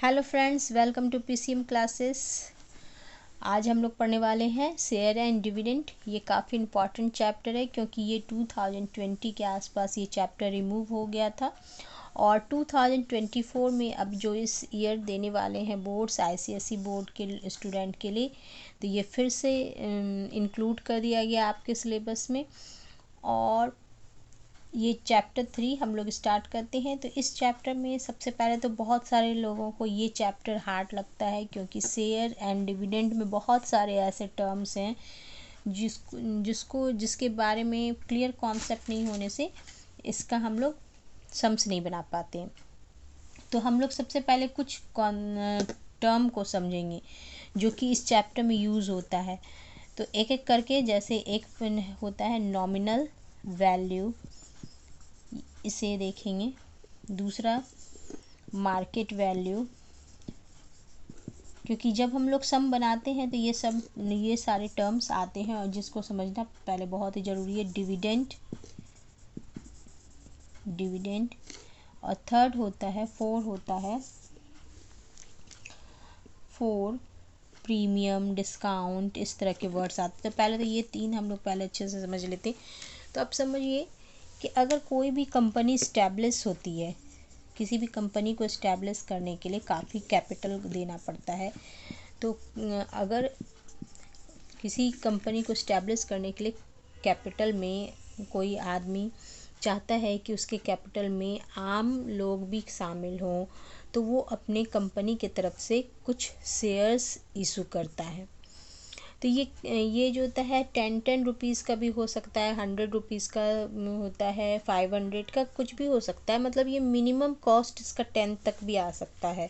Hello friends, welcome to PCM classes. आज हम लोग पढ़ने वाले हैं शेयर एंड डिविडेंड। ये काफ़ी इम्पॉर्टेंट चैप्टर है क्योंकि ये 2020 के आसपास ये चैप्टर रिमूव हो गया था और 2024 में अब जो इस ईयर देने वाले हैं बोर्ड्स आईसीएसई बोर्ड के स्टूडेंट के लिए, तो ये फिर से इंक्लूड कर दिया गया आपके सिलेबस में। और ये चैप्टर 3 हम लोग स्टार्ट करते हैं। तो इस चैप्टर में सबसे पहले तो बहुत सारे लोगों को ये चैप्टर हार्ड लगता है क्योंकि शेयर एंड डिविडेंड में बहुत सारे ऐसे टर्म्स हैं जिसके बारे में क्लियर कॉन्सेप्ट नहीं होने से इसका हम लोग सम्स नहीं बना पाते हैं। तो हम लोग सबसे पहले कुछ टर्म को समझेंगे जो कि इस चैप्टर में यूज़ होता है। तो एक एक करके, जैसे एक होता है नॉमिनल वैल्यू, इसे देखेंगे। दूसरा मार्केट वैल्यू, क्योंकि जब हम लोग सम बनाते हैं तो ये सारे टर्म्स आते हैं और जिसको समझना पहले बहुत ही ज़रूरी है। डिविडेंड और थर्ड होता है फोर प्रीमियम, डिस्काउंट, इस तरह के वर्ड्स आते हैं। तो पहले तो ये तीन हम लोग पहले अच्छे से समझ लेते। तो अब समझिए कि अगर कोई भी कंपनी इस्टेब्लिश होती है, किसी भी कंपनी को इस्टेब्लिश करने के लिए काफ़ी कैपिटल देना पड़ता है। तो अगर किसी कंपनी को इस्टेब्लिश करने के लिए कैपिटल में कोई आदमी चाहता है कि उसके कैपिटल में आम लोग भी शामिल हों, तो वो अपने कंपनी की तरफ से कुछ शेयर्स इशू करता है। तो ये जो होता है 10 रुपीज़ का भी हो सकता है, 100 रुपीज़ का होता है, 500 का कुछ भी हो सकता है। मतलब ये मिनिमम कॉस्ट इसका 10 तक भी आ सकता है।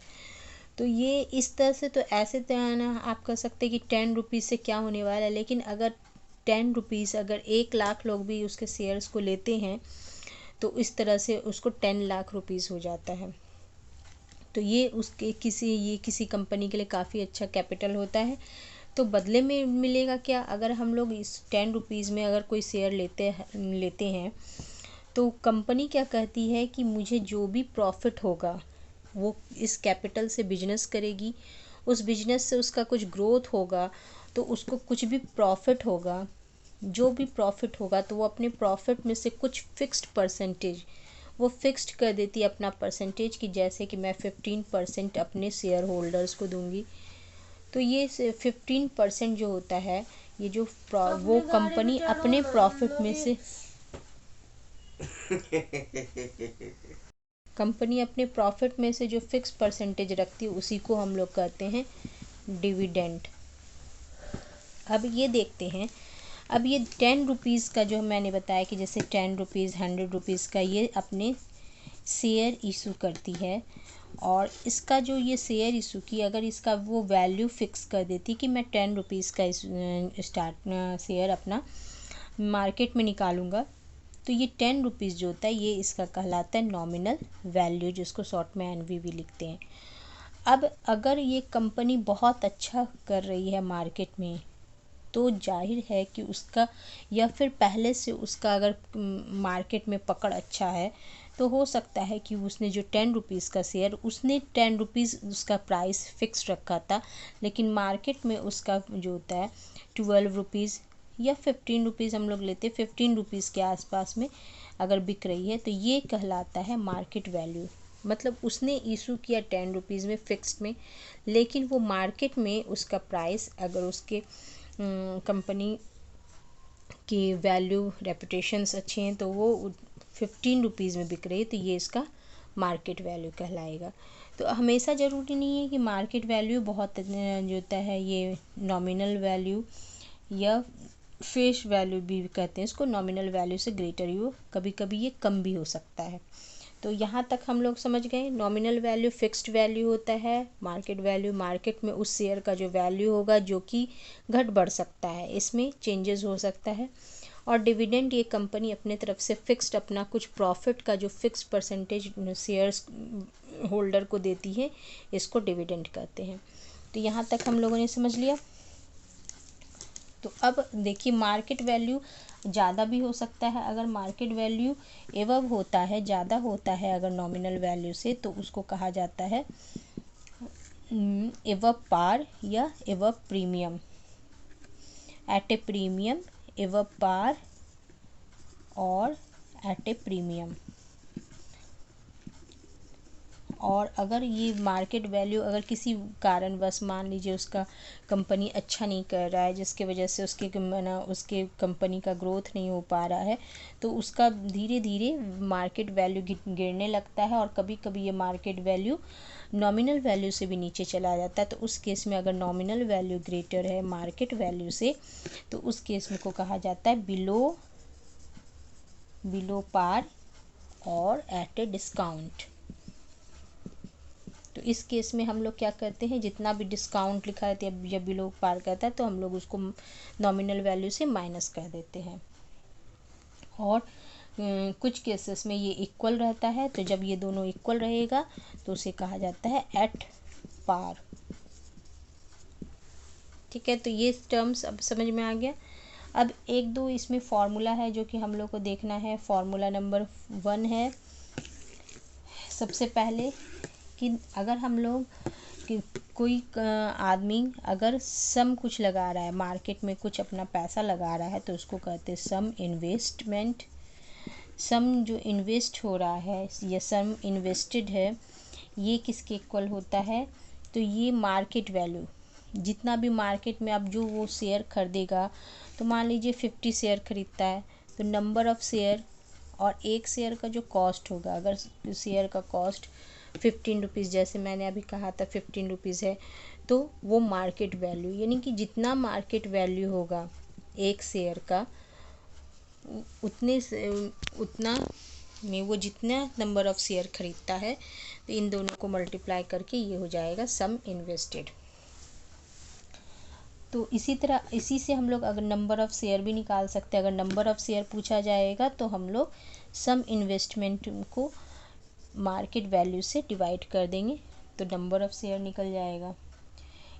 तो ये इस तरह से, तो ऐसे तरह ना आप कह सकते हैं कि 10 रुपीज़ से क्या होने वाला है, लेकिन अगर 10 रुपीज़ अगर 1 लाख लोग भी उसके शेयर्स को लेते हैं तो इस तरह से उसको 10 लाख रुपीज़ हो जाता है। तो ये किसी कंपनी के लिए काफ़ी अच्छा कैपिटल होता है। तो बदले में मिलेगा क्या? अगर हम लोग इस 10 रुपीज़ में अगर कोई शेयर लेते हैं तो कंपनी क्या कहती है कि मुझे जो भी प्रॉफिट होगा वो इस कैपिटल से बिजनेस करेगी, उस बिजनेस से उसका कुछ ग्रोथ होगा तो उसको कुछ भी प्रॉफिट होगा, जो भी प्रॉफिट होगा तो वो अपने प्रॉफिट में से कुछ फिक्स्ड परसेंटेज वो फिक्स्ड कर देती है अपना परसेंटेज, की जैसे कि मैं 15% अपने शेयर होल्डर्स को दूंगी। तो ये 15% जो होता है, ये जो वो कंपनी अपने प्रॉफिट में से जो फिक्स परसेंटेज रखती है उसी को हम लोग कहते हैं डिविडेंड। अब ये देखते हैं, अब ये 10 रुपीज़ का जो मैंने बताया कि जैसे 10 रुपीज़, 100 रुपीज़ का ये अपने शेयर इशू करती है। और इसका जो ये शेयर इशू की, अगर इसका वो वैल्यू फिक्स कर देती कि मैं 10 रुपीज़ का शेयर अपना मार्केट में निकालूंगा, तो ये 10 रुपीज़ जो होता है ये इसका कहलाता है नॉमिनल वैल्यू, जिसको शॉर्ट में एनवीवी लिखते हैं। अब अगर ये कंपनी बहुत अच्छा कर रही है मार्केट में, तो जाहिर है कि उसका, या फिर पहले से उसका अगर मार्केट में पकड़ अच्छा है, तो हो सकता है कि उसने जो 10 रुपीज़ का शेयर, उसने 10 रुपीज़ उसका प्राइस फिक्स रखा था, लेकिन मार्केट में उसका जो होता है 12 रुपीज़ या 15 रुपीज़ हम लोग लेते, 15 रुपीज़ के आसपास में अगर बिक रही है, तो ये कहलाता है मार्केट वैल्यू। मतलब उसने इशू किया 10 रुपीज़ में फिक्स्ड में, लेकिन वो मार्केट में उसका प्राइस, अगर उसके कंपनी की वैल्यू, रेपुटेशंस अच्छे हैं, तो वो 15 रुपीज़ में बिक रही है, तो ये इसका मार्केट वैल्यू कहलाएगा। तो हमेशा ज़रूरी नहीं है कि मार्केट वैल्यू बहुत जो होता है, ये नॉमिनल वैल्यू या फेस वैल्यू भी कहते हैं इसको, नॉमिनल वैल्यू से ग्रेटर ही हो, कभी कभी ये कम भी हो सकता है। तो यहाँ तक हम लोग समझ गए। नॉमिनल वैल्यू फिक्स्ड वैल्यू होता है, मार्केट वैल्यू मार्केट में उस शेयर का जो वैल्यू होगा जो कि घट बढ़ सकता है, इसमें चेंजेस हो सकता है। और डिविडेंड, ये कंपनी अपने तरफ से फिक्स्ड अपना कुछ प्रॉफिट का जो फिक्स परसेंटेज शेयर्स होल्डर को देती है, इसको डिविडेंड कहते हैं। तो यहाँ तक हम लोगों ने समझ लिया। तो अब देखिए, मार्केट वैल्यू ज़्यादा भी हो सकता है। अगर मार्केट वैल्यू एवब होता है, ज़्यादा होता है अगर नॉमिनल वैल्यू से, तो उसको कहा जाता है एव पार या एव प्रीमियम, एट ए प्रीमियम, एव पार और एट ए प्रीमियम। और अगर ये मार्केट वैल्यू अगर किसी कारणवश मान लीजिए उसका कंपनी अच्छा नहीं कर रहा है, जिसके वजह से उसके कंपनी का ग्रोथ नहीं हो पा रहा है, तो उसका धीरे धीरे मार्केट वैल्यू गिरने लगता है और कभी कभी ये मार्केट वैल्यू नॉमिनल वैल्यू से भी नीचे चला जाता है। तो उस केस में अगर नॉमिनल वैल्यू ग्रेटर है मार्केट वैल्यू से, तो उस केस में को कहा जाता है बिलो पार और एट ए डिस्काउंट। तो इस केस में हम लोग क्या करते हैं, जितना भी डिस्काउंट लिखा रहता है या बिलो पार करता है तो हम लोग उसको नॉमिनल वैल्यू से माइनस कर देते हैं। और कुछ केसेस में ये इक्वल रहता है, तो जब ये दोनों इक्वल रहेगा तो उसे कहा जाता है एट पार। ठीक है, तो ये टर्म्स अब समझ में आ गया। अब एक दो इसमें फॉर्मूला है जो कि हम लोग को देखना है। फॉर्मूला नंबर 1 है सबसे पहले कि अगर हम लोग कि कोई आदमी अगर सम कुछ लगा रहा है, मार्केट में कुछ अपना पैसा लगा रहा है, तो उसको कहते हैं सम इन्वेस्टमेंट। सम जो इन्वेस्ट हो रहा है या सम इन्वेस्टेड है, ये किसके इक्वल होता है, तो ये मार्केट वैल्यू, जितना भी मार्केट में अब जो वो शेयर खरीदेगा, तो मान लीजिए 50 शेयर खरीदता है, तो नंबर ऑफ़ शेयर और एक शेयर का जो कॉस्ट होगा, अगर शेयर का कॉस्ट 15 रुपीज़, जैसे मैंने अभी कहा था 15 रुपीज़ है, तो वो मार्केट वैल्यू, यानी कि जितना मार्केट वैल्यू होगा एक शेयर का, उतना में वो जितना नंबर ऑफ़ शेयर खरीदता है, तो इन दोनों को मल्टीप्लाई करके ये हो जाएगा सम इन्वेस्टेड। तो इसी तरह इसी से हम लोग अगर नंबर ऑफ़ शेयर भी निकाल सकते हैं। अगर नंबर ऑफ़ शेयर पूछा जाएगा तो हम लोग सम इन्वेस्टमेंट को मार्केट वैल्यू से डिवाइड कर देंगे, तो नंबर ऑफ़ शेयर निकल जाएगा।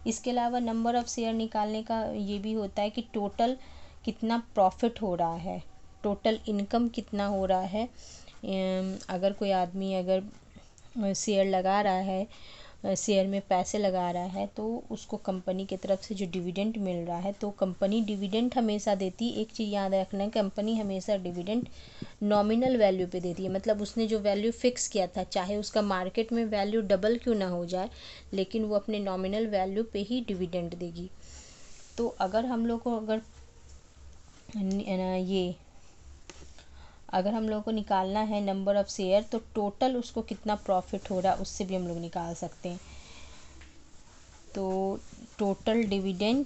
इसके अलावा नंबर ऑफ़ शेयर निकालने का ये भी होता है कि टोटल कितना प्रॉफिट हो रहा है, टोटल इनकम कितना हो रहा है। अगर कोई आदमी अगर शेयर लगा रहा है, शेयर में पैसे लगा रहा है, तो उसको कंपनी की तरफ से जो डिविडेंड मिल रहा है, तो कंपनी डिविडेंड हमेशा देती है। एक चीज़ याद रखना है, कंपनी हमेशा डिविडेंड नॉमिनल वैल्यू पे देती है। मतलब उसने जो वैल्यू फिक्स किया था, चाहे उसका मार्केट में वैल्यू डबल क्यों ना हो जाए, लेकिन वो अपने नॉमिनल वैल्यू पे ही डिविडेंड देगी। तो अगर हम लोग को अगर हम लोग को निकालना है नंबर ऑफ़ शेयर, तो टोटल उसको कितना प्रॉफिट हो रहा है उससे भी हम लोग निकाल सकते हैं। तो टोटल डिविडेंड,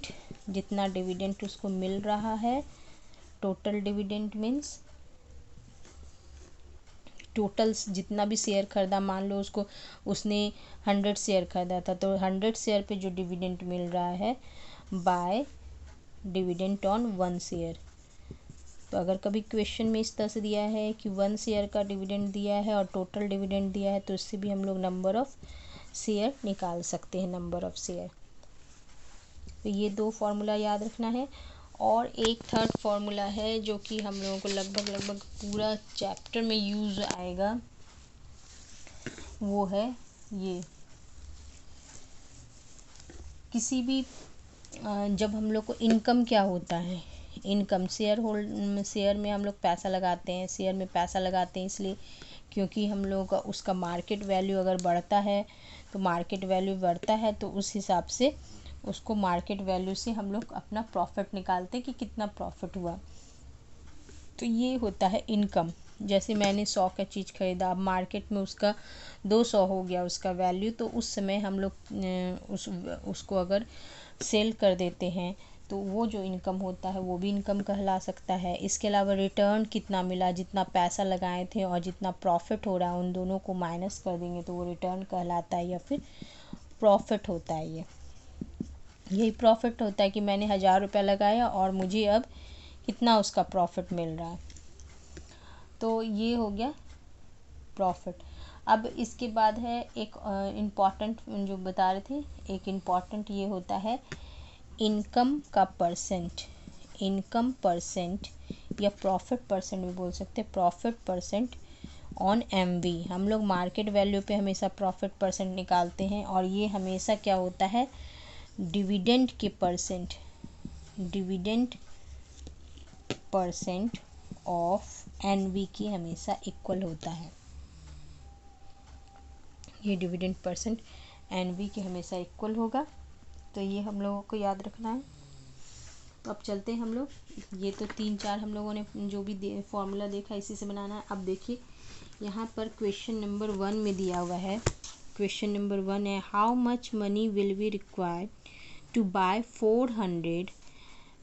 जितना डिविडेंड उसको मिल रहा है, टोटल डिविडेंड मीन्स टोटल जितना भी शेयर खरीदा, मान लो उसने 100 शेयर खरीदा था, तो 100 शेयर पे जो डिविडेंड मिल रहा है बाय डिविडेंड ऑन 1 शेयर। तो अगर कभी क्वेश्चन में इस तरह से दिया है कि 1 शेयर का डिविडेंड दिया है और टोटल डिविडेंड दिया है, तो इससे भी हम लोग नंबर ऑफ़ शेयर निकाल सकते हैं, नंबर ऑफ़ शेयर। तो ये 2 फार्मूला याद रखना है। और एक थर्ड फार्मूला है जो कि हम लोगों को लगभग पूरा चैप्टर में यूज़ आएगा, वो है ये, किसी भी जब हम लोग को इनकम क्या होता है, इनकम शेयर में हम लोग पैसा लगाते हैं, शेयर में पैसा लगाते हैं इसलिए क्योंकि हम लोग का उसका मार्केट वैल्यू अगर बढ़ता है, तो मार्केट वैल्यू बढ़ता है, तो उस हिसाब से उसको मार्केट वैल्यू से हम लोग अपना प्रॉफिट निकालते हैं कि कितना प्रॉफिट हुआ। तो ये होता है इनकम। जैसे मैंने 100 का चीज़ ख़रीदा, अब मार्केट में उसका 200 हो गया उसका वैल्यू, तो उस समय हम लोग उसको अगर सेल कर देते हैं, तो वो जो इनकम होता है वो भी इनकम कहला सकता है। इसके अलावा रिटर्न कितना मिला, जितना पैसा लगाए थे और जितना प्रॉफिट हो रहा है, उन दोनों को माइनस कर देंगे तो वो रिटर्न कहलाता है या फिर प्रॉफिट होता है। यही प्रॉफिट होता है कि मैंने 1000 रुपया लगाया और मुझे अब कितना उसका प्रॉफिट मिल रहा है, तो ये हो गया प्रॉफिट। अब इसके बाद है एक इम्पॉर्टेंट जो बता रहे थे, एक इम्पॉर्टेंट ये होता है इनकम का परसेंट। इनकम परसेंट या प्रॉफिट परसेंट भी बोल सकते हैं, प्रॉफिट परसेंट ऑन MV। हम लोग मार्केट वैल्यू पे हमेशा प्रॉफिट परसेंट निकालते हैं, और ये हमेशा क्या होता है, डिविडेंड के percent, dividend percent of NV की हमेशा इक्वल होता है। ये डिविडेंड परसेंट NV के हमेशा इक्वल होगा, तो ये हम लोगों को याद रखना है। तो अब चलते हैं हम लोग, ये तो 3-4 हम लोगों ने जो भी फॉर्मूला देखा इसी से बनाना है। अब देखिए यहाँ पर क्वेश्चन नंबर 1 में दिया हुआ है, क्वेश्चन नंबर 1 है, how much money will be required to buy 400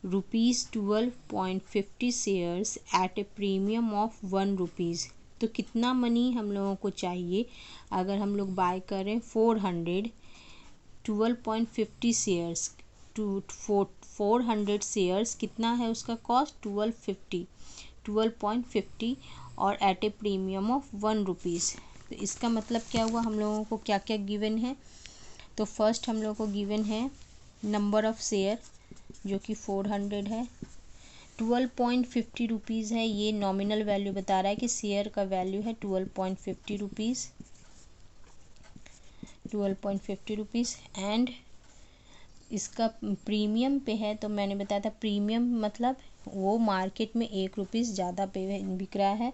rupees 12.50 shares at a premium of 1 rupees. तो कितना मनी हम लोगों को चाहिए अगर हम लोग बाय करें 400 12.50 शेयर्स, 400 शेयर्स कितना है उसका कॉस्ट 12.50 और at a premium of 1 rupees. तो इसका मतलब क्या हुआ, हम लोगों को क्या क्या गिवन है। तो फर्स्ट हम लोगों को गिवन है नंबर ऑफ शेयर जो कि 400 है, 12.50 रुपीज़ है, ये नॉमिनल वैल्यू बता रहा है कि शेयर का वैल्यू है 12.50 रुपीज़, 12.50 रुपीज़। एंड इसका प्रीमियम पे है, तो मैंने बताया था प्रीमियम मतलब वो मार्केट में 1 रुपीज़ ज़्यादा पे बिक रहा है,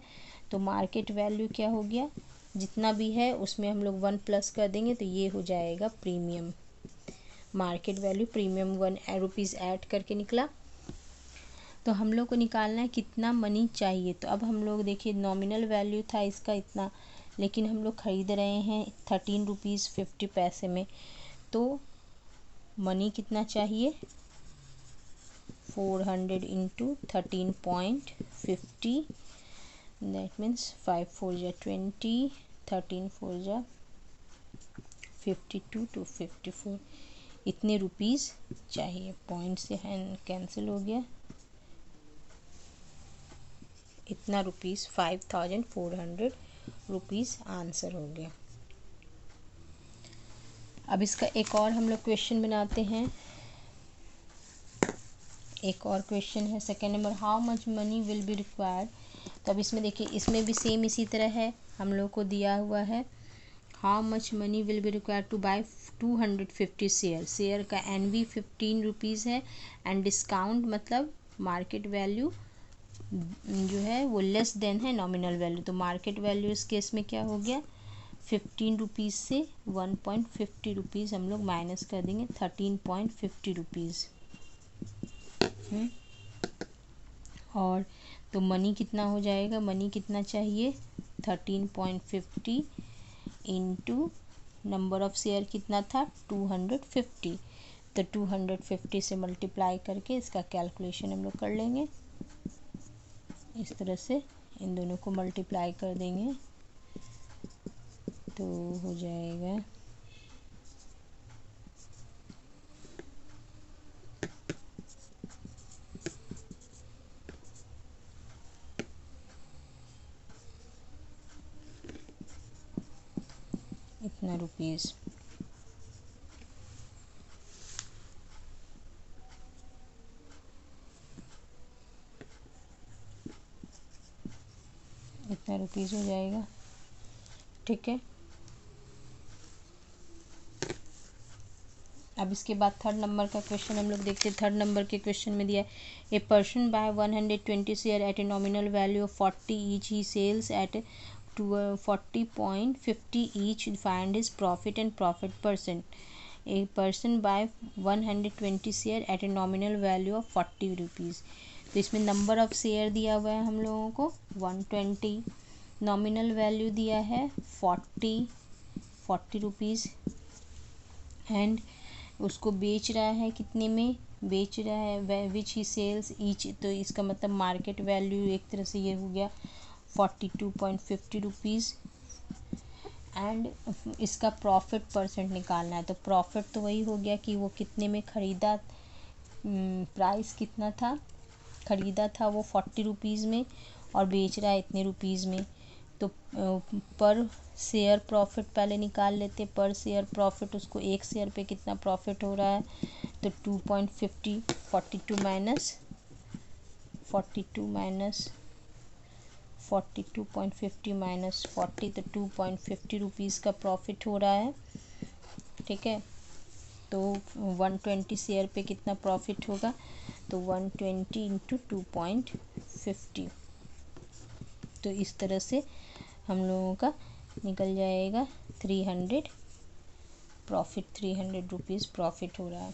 तो मार्केट वैल्यू क्या हो गया, जितना भी है उसमें हम लोग 1 प्लस कर देंगे, तो ये हो जाएगा premium. Market value premium 1 rupees add करके निकला। तो हम लोग को निकालना है कितना मनी चाहिए। तो अब हम लोग देखिए नॉमिनल वैल्यू था इसका इतना, लेकिन हम लोग ख़रीद रहे हैं 13 रुपीज़ 50 पैसे में, तो मनी कितना चाहिए, 400 इंटू 13.50, दैट मीन्स 5 4 जा 20, 13 4 जा 52 to 54, इतने रुपीज़ चाहिए। पॉइंट से हैंड कैंसिल हो गया, इतना रुपीज़ 5400 रुपीज़ आंसर हो गया। अब इसका एक और हम लोग क्वेश्चन बनाते हैं, एक और क्वेश्चन है second number, how much money will be required. तो अब इसमें देखिए इसमें भी सेम इसी तरह है, हम लोग को दिया हुआ है how much money will be required to buy 250 share, share का NV 15 रुपीज़ है, एंड डिस्काउंट मतलब मार्केट वैल्यू जो है वो लेस देन है नॉमिनल वैल्यू। तो मार्केट वैल्यू इस केस में क्या हो गया, 15 रुपीज़ से 1.50 रुपीज़ हम लोग माइनस कर देंगे, 13.50 रुपीज़। और तो मनी कितना हो जाएगा, मनी कितना चाहिए 13.50 इंटू नंबर ऑफ शेयर कितना था 250, तो 250 से मल्टीप्लाई करके इसका कैलकुलेशन हम लोग कर लेंगे। इस तरह से इन दोनों को मल्टीप्लाई कर देंगे तो हो जाएगा इतना रुपीज़। इतना रुपीज़ हो जाएगा, ठीक है। अब इसके बाद थर्ड नंबर का क्वेश्चन हम लोग देखते हैं। थर्ड नंबर के क्वेश्चन में दिया है a person buy 120 share at a nominal value of 40 each, he sells at 40.50 each, find his profit and profit percent. A person buy 120 share at a nominal value of 40 rupees. तो इसमें number of share दिया हुआ है हम लोगों को 120, nominal value दिया है 40 रुपीज़, एंड उसको बेच रहा है कितने में, बेच रहा है विच ही सेल्स ईच, तो इसका मतलब मार्केट वैल्यू एक तरह से ये हो गया 42.50 रुपीज़। एंड इसका प्रॉफिट परसेंट निकालना है, तो प्रॉफिट तो वही हो गया कि वो कितने में ख़रीदा, प्राइस कितना था, ख़रीदा था वो 40 रुपीज़ में और बेच रहा है इतने रुपीज़ में। तो पर शेयर प्रॉफिट पहले निकाल लेते, पर शेयर प्रॉफिट उसको एक शेयर पे कितना प्रॉफिट हो रहा है, तो 2.50, 42 माइनस 42.50 माइनस 40 तो 2.50 रुपीज़ का प्रॉफिट हो रहा है। ठीक है, तो 120 शेयर पे कितना प्रॉफिट होगा, तो 120 इंटू 2.50, तो इस तरह से हम लोगों का निकल जाएगा 300 प्रॉफिट, 300 रुपीज़ प्रॉफिट हो रहा है।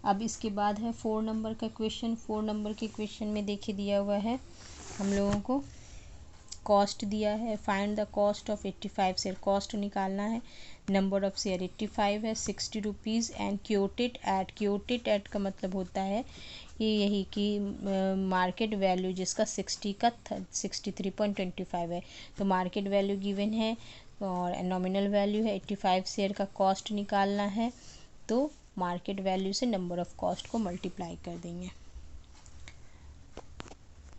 अब इसके बाद है 4 नंबर का क्वेश्चन। 4 नंबर के क्वेश्चन में देखिए दिया हुआ है हम लोगों को कॉस्ट दिया है, find the cost of 85 share, cost निकालना है। नंबर ऑफ शेयर 85 है, 60 रुपीज़ एंड क्योटेड एट, क्योटेड एट का मतलब होता है ये यही कि मार्केट वैल्यू जिसका 60 का 63.25 है, तो मार्केट वैल्यू गिवन है और नॉमिनल वैल्यू है 85 शेयर का कॉस्ट निकालना है, तो मार्केट वैल्यू से नंबर ऑफ कॉस्ट को मल्टीप्लाई कर देंगे।